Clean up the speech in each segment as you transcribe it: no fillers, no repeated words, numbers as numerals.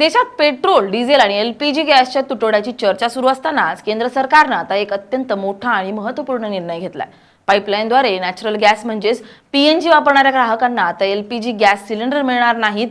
देशात petrol, diesel आणि LPG गॅसच्या तुटवड्याची चर्चा सुरू असतानाच केंद्र सरकारनं आता एक अत्यंत मोठा आणि महत्त्वपूर्ण निर्णय घेतलाय। पाईपलाईनद्वारे नॅचरल गॅस म्हणजेच पीएनजी वापरणाऱ्या ग्राहकांना आता एलपीजी गॅस सिलेंडर मिळणार नाहीत।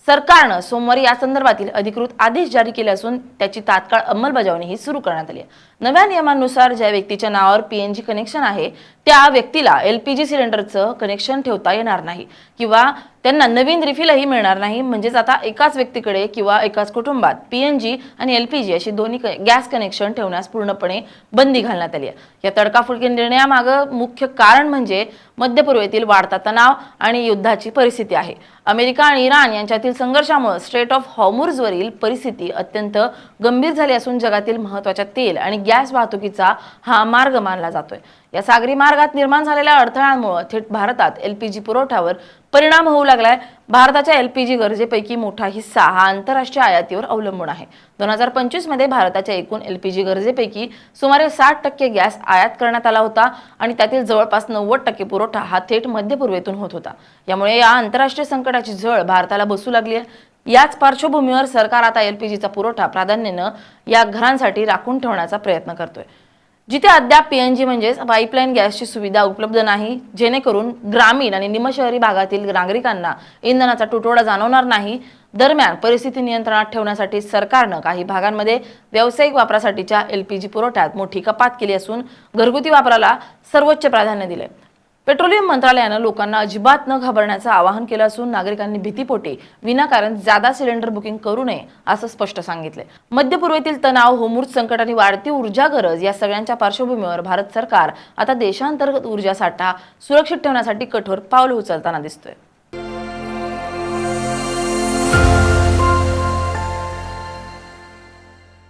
सरकारनं सोमवारी या संदर्भातील अधिकृत आदेश जारी केले असून त्याची तात्काळ अंमलबजावणीही सुरू करण्यात आली आहे। नव्या नियमांनुसार ज्या व्यक्तीच्या नावावर पीएनजी कनेक्शन आहे त्या व्यक्तीला एलपीजी सिलेंडरचं कनेक्शन ठेवता येणार नाही किंवा त्यांना नवीन रिफिलही मिळणार नाही। म्हणजेच आता एकाच व्यक्तीकडे किंवा एकाच कुटुंबात पीएनजी आणि एलपीजी अशी दोन्ही गॅस कनेक्शन ठेवण्यास पूर्णपणे बंदी घालण्यात आली आहे। या तडकाफडकी निर्णयामागं मुख्य कारण म्हणजे मध्य पूर्वेतील वाढता तणाव आणि युद्धाची परिस्थिती आहे। अमेरिका आणि इराण यांच्यातील संघर्षामुळे स्ट्रेट ऑफ हॉर्मुझवरील परिस्थिती अत्यंत गंभीर झाली असून जगातील महत्त्वाच्या तेल आणि गॅस वाहतुकीचा हा मार्ग मानला जातोय। या सागरी मार्गात निर्माण झालेल्या अडथळ्यांमुळे थेट भारतात एलपीजी पुरवठ्यावर परिणाम होऊ लागलाय। भारताच्या एलपीजी गरजेपैकी मोठा हिस्सा हा आंतरराष्ट्रीय आयातीवर अवलंबून आहे। 2025 मध्ये भारताच्या एकूण एलपीजी गरजेपैकी सुमारे 60% गॅस आयात करण्यात आला होता आणि त्यातील जवळपास 90% पुरवठा हा थेट मध्य पूर्वेतून होत होता। यामुळे या आंतरराष्ट्रीय संकटाची झळ भारताला बसू लागली आहे। याच पार्श्वभूमीवर सरकार आता एलपीजीचा पुरवठा प्राधान्याने या घरांसाठी राखून ठेवण्याचा प्रयत्न करतोय, जिथे अद्याप पीएनजी म्हणजेच पाईपलाईन गॅसची सुविधा उपलब्ध नाही, जेणेकरून ग्रामीण आणि निमशहरी भागातील नागरिकांना इंधनाचा तुटवडा जाणवणार नाही। दरम्यान परिस्थिती नियंत्रणात ठेवण्यासाठी सरकारनं काही भागांमध्ये व्यावसायिक वापरासाठीच्या एलपीजी पुरवठ्यात मोठी कपात केली असून घरगुती वापराला सर्वोच्च प्राधान्य दिले। पेट्रोलियम मंत्रालयानं लोकांना अजिबात न घाबरण्याचं आवाहन केलं असून नागरिकांनी भीतीपोटी विनाकारण जादा सिलेंडर बुकिंग करू नये असं स्पष्ट सांगितलंय। मध्य पूर्वेतील तणाव, होर्मुझ संकट आणि वाढती ऊर्जा गरज या सगळ्यांच्या पार्श्वभूमीवर भारत सरकार आता देशांतर्गत ऊर्जा साठा सुरक्षित ठेवण्यासाठी कठोर पावलं उचलताना दिसतोय।